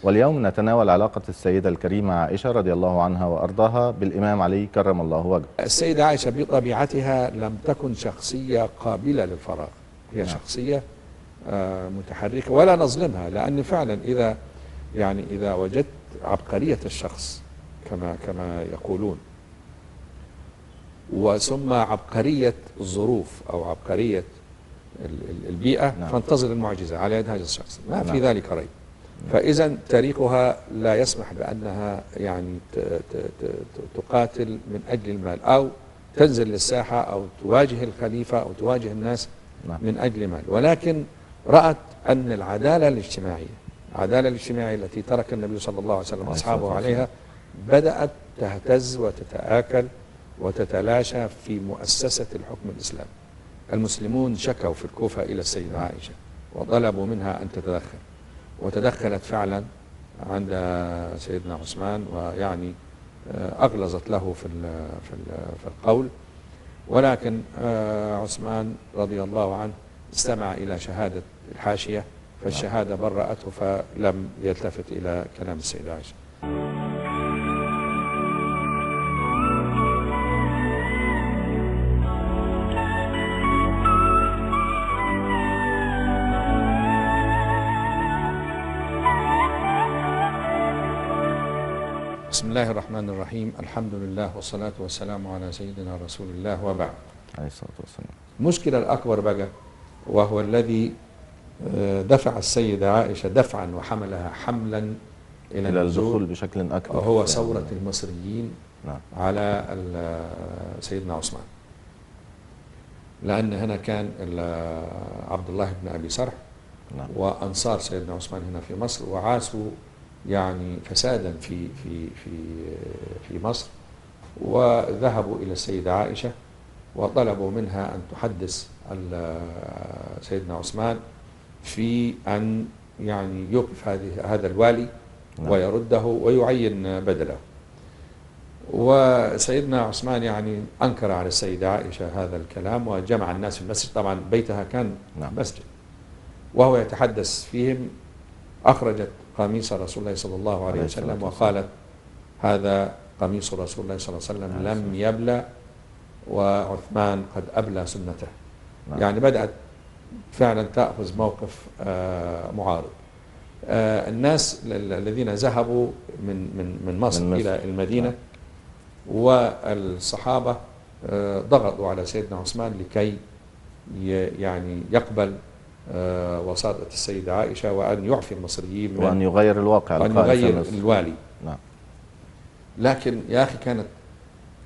واليوم نتناول علاقة السيدة الكريمة عائشة رضي الله عنها وأرضاها بالإمام علي كرم الله وجهه. السيدة عائشة بطبيعتها لم تكن شخصية قابلة للفراغ، هي نعم. شخصية متحركة، ولا نظلمها، لأن فعلا إذا وجدت عبقرية الشخص كما يقولون، وثم عبقرية الظروف أو عبقرية البيئة، نعم. فانتظر المعجزة على يد هذا الشخص، ما في نعم. ذلك ريب. فإذا تاريخها لا يسمح بأنها تقاتل من أجل المال، أو تنزل للساحة أو تواجه الخليفة أو تواجه الناس نعم. من أجل المال، ولكن رأت أن العدالة الاجتماعية التي ترك النبي صلى الله عليه وسلم أصحابه عليها بدأت تهتز وتتآكل وتتلاشى في مؤسسة الحكم الإسلامي. المسلمون شكوا في الكوفة إلى السيدة عائشة وطلبوا منها أن تتدخل، وتدخلت فعلا عند سيدنا عثمان، ويعني أغلظت له في القول، ولكن عثمان رضي الله عنه استمع إلى شهادة الحاشية، فالشهادة برأته، فلم يلتفت إلى كلام السيدة عائشة. بسم الله الرحمن الرحيم، الحمد لله والصلاة والسلام على سيدنا رسول الله، وبعد. عليه الصلاة والسلام. المشكلة الأكبر بقى، وهو الذي دفع السيدة عائشة دفعا وحملها حملا إلى الدخول بشكل أكبر، وهو ثورة المصريين. نعم. على سيدنا عثمان، لأن هنا كان عبد الله بن أبي سرح، نعم. وأنصار سيدنا عثمان هنا في مصر، وعاشوا يعني فسادا في مصر، وذهبوا إلى السيدة عائشة وطلبوا منها أن تحدث سيدنا عثمان في أن يعني يوقف هذا الوالي، نعم. ويرده ويعين بدله. وسيدنا عثمان يعني أنكر على السيدة عائشة هذا الكلام، وجمع الناس في المسجد، طبعا بيتها كان نعم. مسجد، وهو يتحدث فيهم. أخرجت قميص رسول الله صلى الله عليه وسلم وقالت: هذا قميص رسول الله صلى الله عليه وسلم لم يبلى، وعثمان قد أبلى سنته. نعم. يعني بدأت فعلا تأخذ موقف معارض. الناس الذين ذهبوا من مصر إلى المدينة، نعم. والصحابة ضغطوا على سيدنا عثمان لكي يعني يقبل وساطة السيدة عائشة، وأن يعفي المصريين، وأن يغير الواقع، وأن يغير الوالي. نعم. لكن يا أخي كانت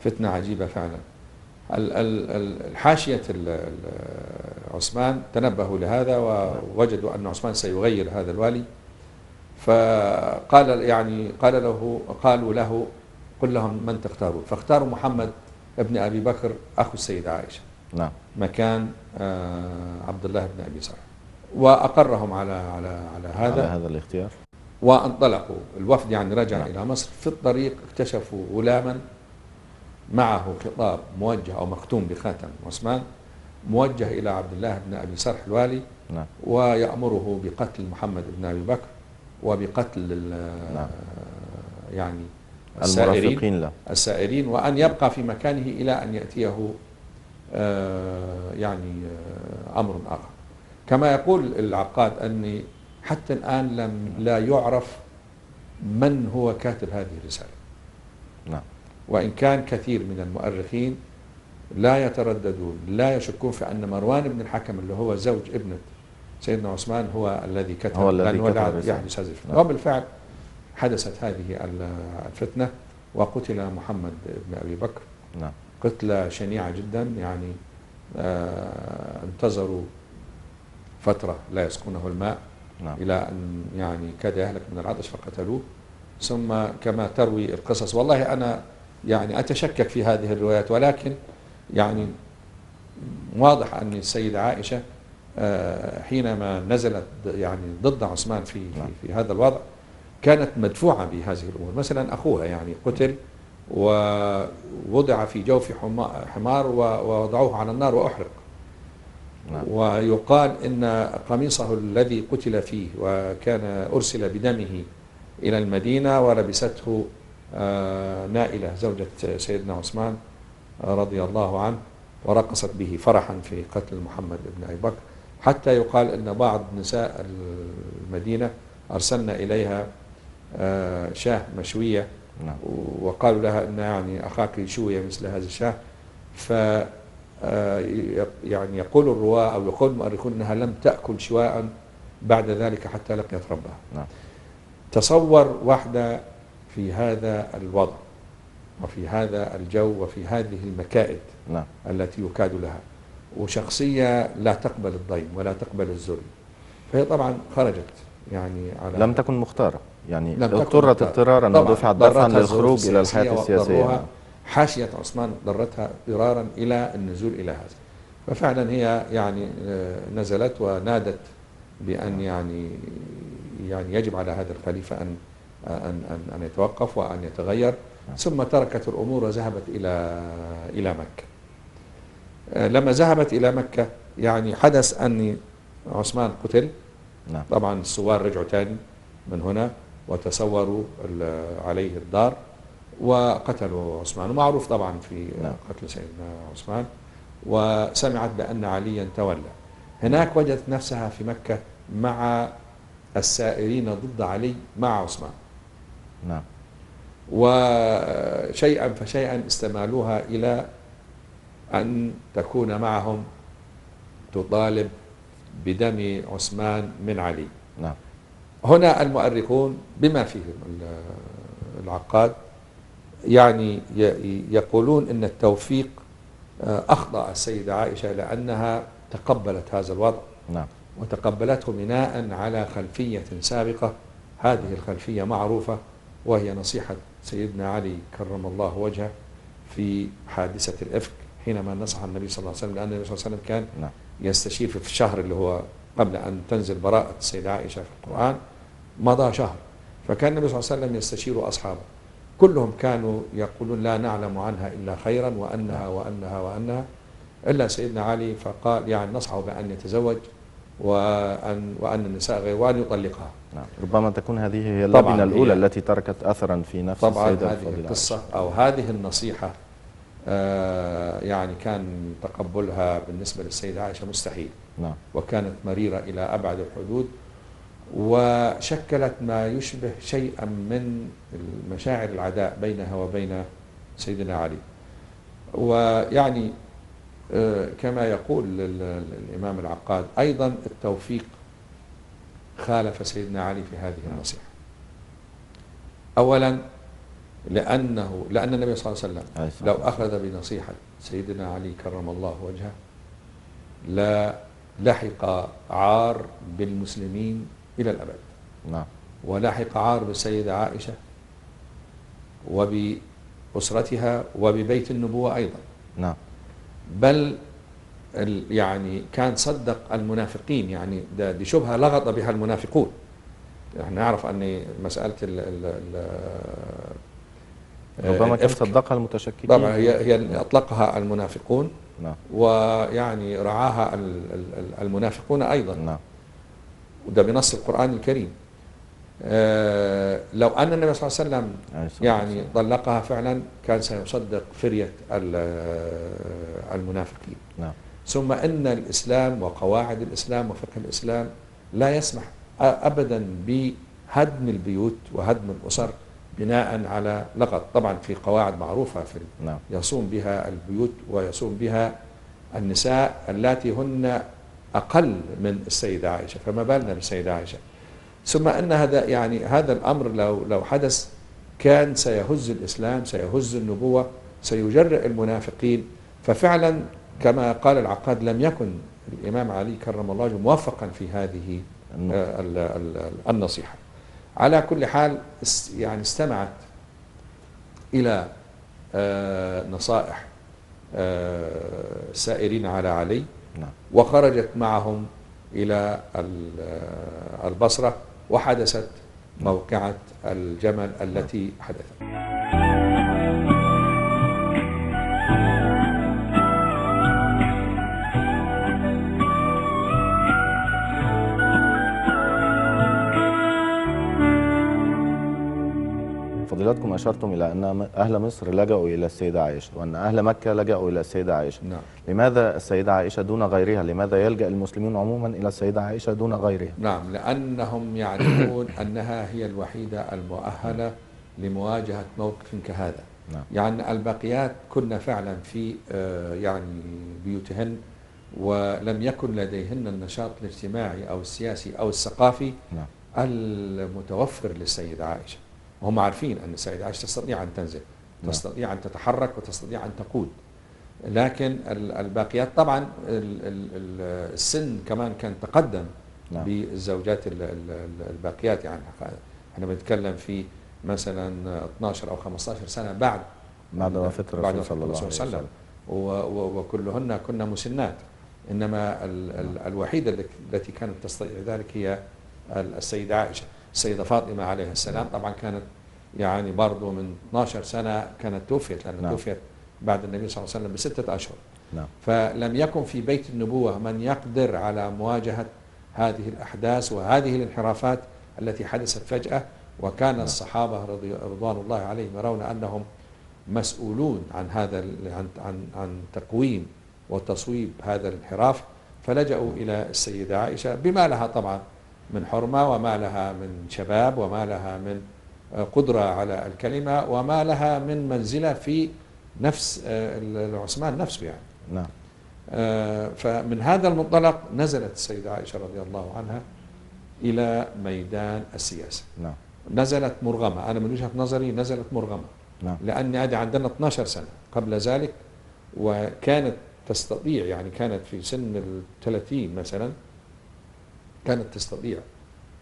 فتنة عجيبة فعلا. الحاشية عثمان تنبهوا لهذا، ووجدوا أن عثمان سيغير هذا الوالي، قالوا له: قل لهم من تختارون. فاختاروا محمد ابن أبي بكر أخو السيدة عائشة، نعم. مكان عبد الله بن أبي سرح، وأقرهم على هذا الاختيار. وانطلقوا الوفد، يعني رجع نعم. إلى مصر. في الطريق اكتشفوا غلاما معه خطاب موجه أو مختوم بخاتم عثمان، موجه إلى عبد الله بن أبي سرح الوالي، نعم. ويأمره بقتل محمد بن أبي بكر، وبقتل نعم. يعني المرافقين له، السائرين، وأن يبقى في مكانه إلى أن يأتيه أمر آخر. كما يقول العقاد أن حتى الآن لا يعرف من هو كاتب هذه الرسالة. نعم. وإن كان كثير من المؤرخين لا يترددون، لا يشكون في أن مروان بن الحكم اللي هو زوج ابنة سيدنا عثمان هو الذي كتب، لأنه هو الذي يحدث هذه الفتنة. وبالفعل حدثت هذه الفتنة، وقتل محمد بن أبي بكر. نعم. قتلة شنيعة جدا، يعني انتظروا فترة لا يسقونه الماء، نعم. إلى أن يعني كاد يهلك من العطش فقتلوه. ثم كما تروي القصص، والله أنا يعني أتشكك في هذه الروايات، ولكن يعني واضح أن السيدة عائشة حينما نزلت يعني ضد عثمان في هذا الوضع، كانت مدفوعة بهذه الأمور. مثلا أخوها يعني قتل، ووضع في جوف حمار، ووضعوه على النار وأحرق، نعم. ويقال إن قميصه الذي قتل فيه وكان أرسل بدمه إلى المدينة ولبسته نائلة زوجة سيدنا عثمان رضي الله عنه، ورقصت به فرحا في قتل محمد بن أبي بكر، حتى يقال أن بعض نساء المدينة أرسلنا إليها شاة مشوية، نعم. وقالوا لها أن يعني أخاك شوي مثل هذا الشاه. ف يعني يقول الرواة أو يقول المؤرخون أنها لم تأكل شواء بعد ذلك حتى لقيت ربها. نعم. تصور واحدة في هذا الوضع وفي هذا الجو وفي هذه المكائد نعم. التي يكاد لها، وشخصية لا تقبل الضيم ولا تقبل الذل، فهي طبعا خرجت يعني على لم تكن مختارة، يعني لم تكن اضطرت مختارة. اضطرارا طبعاً ودفعت دفعا ضرتها الظروف للخروج إلى الحياة السياسية. وضروها حاشية عثمان ضرتها اضطرارا إلى النزول إلى هذا. ففعلا هي يعني نزلت ونادت بأن يعني يجب على هذا الخليفة أن يتوقف وأن يتغير، ثم تركت الأمور وذهبت إلى مكة. لما ذهبت إلى مكة يعني حدث أن عثمان قتل. نعم. طبعا الثوار رجعوا تاني من هنا وتصوروا عليه الدار وقتلوا عثمان، ومعروف طبعا في قتل سيدنا عثمان. وسمعت بأن عليا تولى. هناك وجدت نفسها في مكة مع السائرين ضد علي مع عثمان. نعم. وشيئا فشيئا استمالوها إلى أن تكون معهم تطالب بدم عثمان من علي. نعم. هنا المؤرخون بما فيهم العقاد يعني يقولون أن التوفيق أخطأ السيدة عائشة لأنها تقبلت هذا الوضع. نعم. وتقبلته بناء على خلفية سابقة. هذه الخلفية معروفة، وهي نصيحة سيدنا علي كرم الله وجهه في حادثة الإفك حينما نصح النبي صلى الله عليه وسلم، لأن النبي صلى الله عليه وسلم كان نعم. يستشير في الشهر اللي هو قبل أن تنزل براءة السيدة عائشة في القرآن، مضى شهر، فكان النبي صلى الله عليه وسلم يستشير أصحابه، كلهم كانوا يقولون لا نعلم عنها إلا خيرا وأنها وأنها وأنها، إلا سيدنا علي فقال يعني نصحه بأن يتزوج وأن النساء غير وأن يطلقها. نعم. ربما تكون هذه هي طبعاً اللبنة الأولى هي التي تركت أثرا في نفس طبعا السيدة هذه الفاضلة القصة عائشة. أو هذه النصيحة يعني كان تقبلها بالنسبة للسيدة عائشة مستحيل. نعم. وكانت مريرة إلى أبعد الحدود، وشكلت ما يشبه شيئا من مشاعر العداء بينها وبين سيدنا علي. ويعني كما يقول الإمام العقاد أيضا التوفيق خالف سيدنا علي في هذه النصيحة. أولا لأن النبي صلى الله عليه وسلم لو أخذ بنصيحة سيدنا علي كرم الله وجهه لا لحق عار بالمسلمين إلى الأبد. نعم. ولحق عار بالسيدة عائشة وبأسرتها وببيت النبوة أيضا. نعم. بل يعني كان صدق المنافقين، يعني دي شبهة لغط بها المنافقون. نحن نعرف أن مسألة ربما كان صدقها المتشككين. طبعا هي أطلقها المنافقون. نعم. ويعني رعاها المنافقون أيضا. نعم. وده بنص القرآن الكريم. لو أن النبي صلى الله عليه وسلم يعني طلقها فعلا كان سيصدق فرية المنافقين. نعم. ثم أن الإسلام وقواعد الإسلام وفقه الإسلام لا يسمح أبدا بهدم البيوت وهدم الأسر بناء على لغط. طبعا في قواعد معروفة نعم. يصوم بها البيوت ويصوم بها النساء اللاتي هن أقل من السيدة عائشة، فما بالنا بالسيدة عائشة. ثم أن هذا الأمر لو حدث كان سيهز الإسلام، سيهز النبوة، سيجرئ المنافقين. ففعلا كما قال العقاد لم يكن الإمام علي كرم الله وجهه موفقا في هذه النصيحة. على كل حال يعني استمعت إلى نصائح السائرين على علي. نعم. وخرجت معهم إلى البصرة، وحدثت موقعة الجمل التي حدثت. فضيلتكم أشرتم إلى أن أهل مصر لجأوا إلى السيدة عائشة وأن أهل مكة لجأوا إلى السيدة عائشة. نعم. لماذا السيدة عائشة دون غيرها؟ لماذا يلجأ المسلمون عموما إلى السيدة عائشة دون غيرها؟ نعم، لأنهم يعرفون أنها هي الوحيدة المؤهلة لمواجهة موقف كهذا. نعم. يعني الباقيات كنا فعلا في يعني بيوتهن، ولم يكن لديهن النشاط الاجتماعي أو السياسي أو الثقافي نعم. المتوفر للسيدة عائشة. وهم عارفين أن السيدة عائشة تستطيع أن تنزل، نعم. تستطيع أن تتحرك وتستطيع أن تقود. لكن الباقيات طبعا السن كمان كان تقدم. نعم. بالزوجات الباقيات، يعني احنا بنتكلم في مثلا 12 أو 15 سنة بعد وفاة الرسول صلى الله عليه وسلم، وكلهن كنا مسنات. إنما الوحيدة التي كانت تستطيع ذلك هي السيدة عائشة. السيدة فاطمة عليها السلام طبعا كانت يعني برضو من 12 سنة كانت توفيت، لأنها نعم. توفيت بعد النبي صلى الله عليه وسلم ب6 أشهر. نعم. فلم يكن في بيت النبوة من يقدر على مواجهة هذه الأحداث وهذه الانحرافات التي حدثت فجأة. وكان نعم. الصحابة رضوان الله عليهم يرون أنهم مسؤولون عن هذا عن تقويم وتصويب هذا الانحراف، فلجأوا إلى السيدة عائشة بما لها طبعا من حرمة، وما لها من شباب، وما لها من قدرة على الكلمة، وما لها من منزلة في نفس العثمان نفسه يعني. نعم. فمن هذا المنطلق نزلت السيدة عائشة رضي الله عنها إلى ميدان السياسة. نعم. نزلت مرغمة، أنا من وجهة نظري نزلت مرغمة. نعم. لأن هذه عندنا 12 سنة قبل ذلك، وكانت تستطيع، يعني كانت في سن 30 مثلا، كانت تستطيع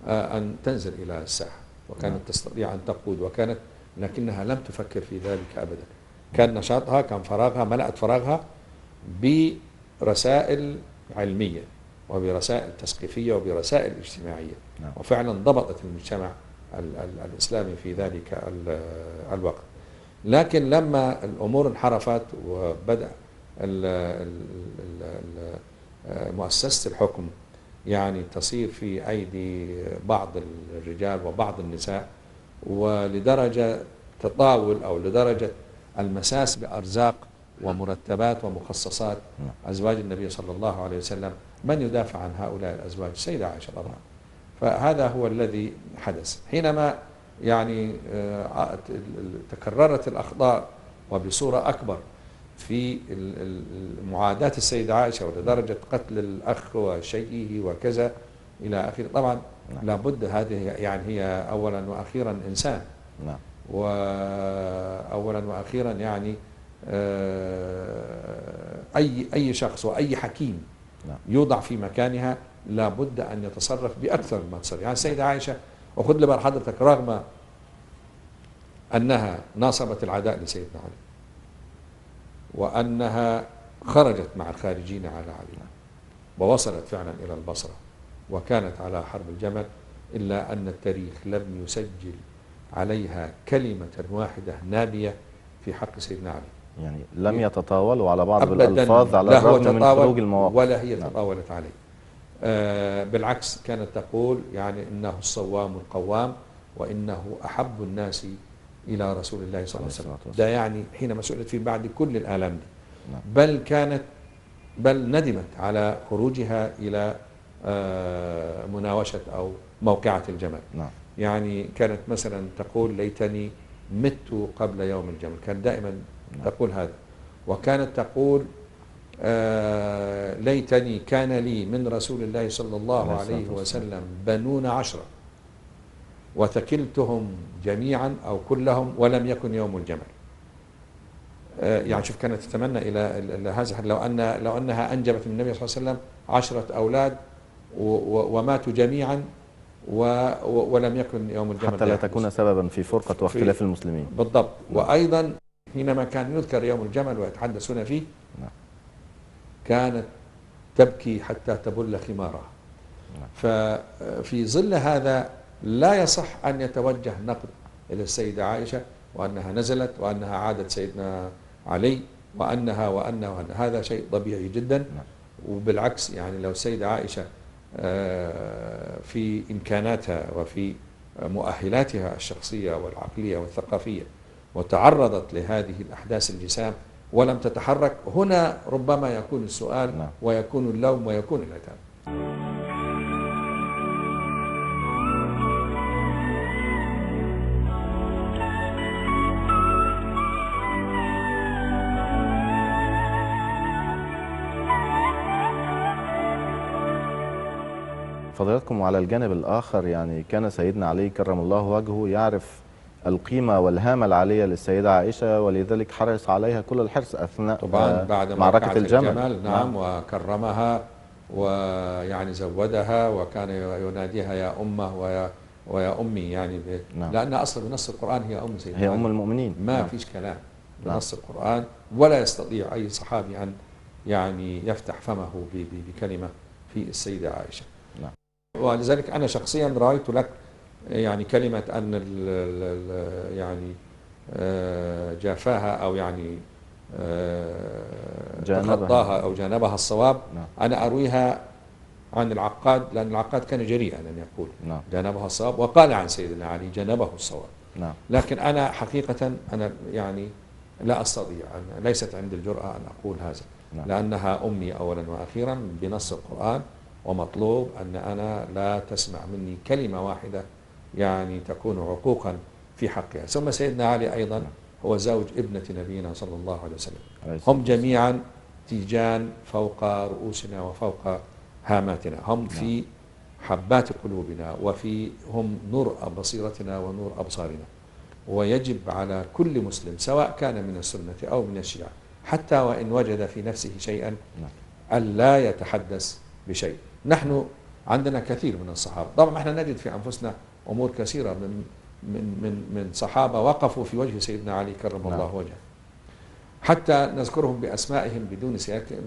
أن تنزل إلى الساحة، وكانت تستطيع أن تقود، وكانت لكنها لم تفكر في ذلك أبدا. كان نشاطها، كان فراغها، ملأت فراغها برسائل علمية وبرسائل تثقيفية وبرسائل اجتماعية. نعم. وفعلا ضبطت المجتمع الإسلامي في ذلك الوقت. لكن لما الأمور انحرفت وبدأ مؤسسة الحكم يعني تصير في أيدي بعض الرجال وبعض النساء، ولدرجة تطاول أو لدرجة المساس بأرزاق ومرتبات ومخصصات أزواج النبي صلى الله عليه وسلم، من يدافع عن هؤلاء الأزواج؟ السيدة عائشة طبعا. فهذا هو الذي حدث حينما يعني تكررت الأخطاء وبصورة أكبر في معاداة السيدة عائشة، ولدرجة قتل الأخ وشيئه وكذا إلى آخره. طبعا لابد، هذه يعني هي أولا وأخيرا إنسان. نعم. وأولا وأخيرا يعني أي شخص وأي حكيم يوضع في مكانها لابد أن يتصرف بأكثر ما تصرف. يعني السيدة عائشة، وخذ لبال حضرتك، رغم أنها ناصبت العداء لسيدنا علي، وأنها خرجت مع الخارجين على علي، ووصلت فعلا إلى البصرة، وكانت على حرب الجمل، إلا أن التاريخ لم يسجل عليها كلمة واحدة نابية في حق سيدنا علي. يعني لم يتطاولوا على بعض الألفاظ على الرغم من خروج المواقف، ولا هي تطاولت عليه. بالعكس، كانت تقول يعني إنه الصوام القوام، وإنه أحب الناس إلى رسول الله صلى الله عليه وسلم. ده يعني حينما سئلت فيه بعد كل الآلام دي. بل ندمت على خروجها إلى مناوشة أو موقعة الجمل. يعني كانت مثلا تقول ليتني مت قبل يوم الجمل، كانت دائما تقول هذا. وكانت تقول ليتني كان لي من رسول الله صلى الله عليه وسلم بنون 10 وثكلتهم جميعا أو كلهم ولم يكن يوم الجمل. يعني شوف، كانت تتمنى إلى هذا، لو أنها أنجبت من النبي صلى الله عليه وسلم 10 أولاد وماتوا جميعا ولم يكن يوم الجمل، حتى لا تكون سببا في فرقة واختلاف المسلمين. بالضبط. وأيضا حينما كان يذكر يوم الجمل ويتحدثون فيه كانت تبكي حتى تبل خمارها. ففي ظل هذا لا يصح أن يتوجه نقد إلى السيدة عائشة وأنها نزلت وأنها عادت سيدنا علي وأنها هذا شيء طبيعي جدا. وبالعكس، يعني لو السيدة عائشة في إمكاناتها وفي مؤهلاتها الشخصية والعقلية والثقافية وتعرضت لهذه الأحداث الجسام ولم تتحرك، هنا ربما يكون السؤال نعم. ويكون اللوم ويكون العتاب. فضيلتكم، وعلى الجانب الآخر يعني كان سيدنا علي كرم الله وجهه يعرف القيمة والهامة العالية للسيدة عائشة، ولذلك حرص عليها كل الحرص أثناء طبعا بعد معركة موقعة الجمل. نعم، وكرمها ويعني زودها، وكان يناديها يا أمه ويا أمي، يعني نعم. لأن أصلا بنص القرآن هي أم سيدنا هي علي. أم المؤمنين. ما نعم. فيش كلام نعم. بنص القرآن، ولا يستطيع أي صحابي أن يعني يفتح فمه بكلمة في السيدة عائشة. نعم. ولذلك أنا شخصيا رأيت لك يعني كلمة أن يعني جافاها أو يعني تخطاها أو جانبها الصواب. نعم. أنا أرويها عن العقاد، لأن العقاد كان جريئا أن يقول نعم. جانبها الصواب، وقال عن سيدنا علي جانبه الصواب. نعم. لكن أنا حقيقة أنا يعني لا أستطيع، ليست عندي الجرأة أن أقول هذا. نعم. لأنها أمي أولا وأخيرا بنص القرآن، ومطلوب أن أنا لا تسمع مني كلمة واحدة يعني تكون عقوقا في حقها. ثم سيدنا علي أيضا هو زوج ابنة نبينا صلى الله عليه وسلم. هم جميعا تيجان فوق رؤوسنا وفوق هاماتنا، هم في حبات قلوبنا، هم نور بصيرتنا ونور أبصارنا. ويجب على كل مسلم سواء كان من السنة أو من الشيعة، حتى وإن وجد في نفسه شيئا، ألا يتحدث بشيء. نحن عندنا كثير من الصحابة، طبعا احنا نجد في أنفسنا أمور كثيرة من صحابة وقفوا في وجه سيدنا علي كرم الله وجهه، حتى نذكرهم بأسمائهم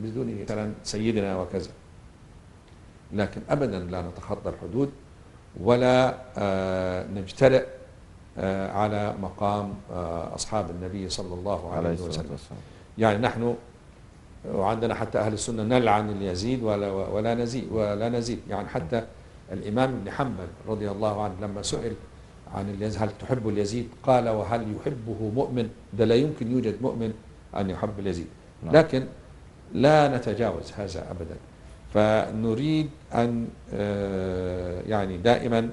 بدون مثلا سيدنا وكذا، لكن أبدا لا نتخطى الحدود ولا نجترئ على مقام أصحاب النبي صلى الله عليه وسلم. يعني نحن وعندنا حتى أهل السنة نلعن اليزيد ولا نزيد. يعني حتى الإمام ابن حنبل رضي الله عنه لما سئل عن اليزيد هل تحب اليزيد، قال وهل يحبه مؤمن؟ ده لا يمكن يوجد مؤمن أن يحب اليزيد. لكن لا نتجاوز هذا أبدا. فنريد أن يعني دائما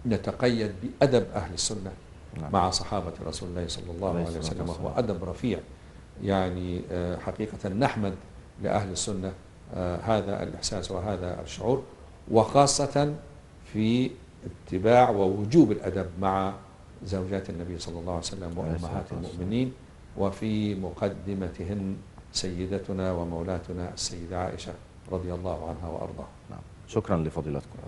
نتقيد بأدب أهل السنة مع صحابة رسول الله صلى الله عليه وسلم، وهو أدب رفيع. يعني حقيقة نحمد لأهل السنة هذا الإحساس وهذا الشعور، وخاصة في اتباع ووجوب الأدب مع زوجات النبي صلى الله عليه وسلم وأمهات المؤمنين، وفي مقدمتهن سيدتنا ومولاتنا السيدة عائشة رضي الله عنها وأرضاها. شكرا لفضيلتكم.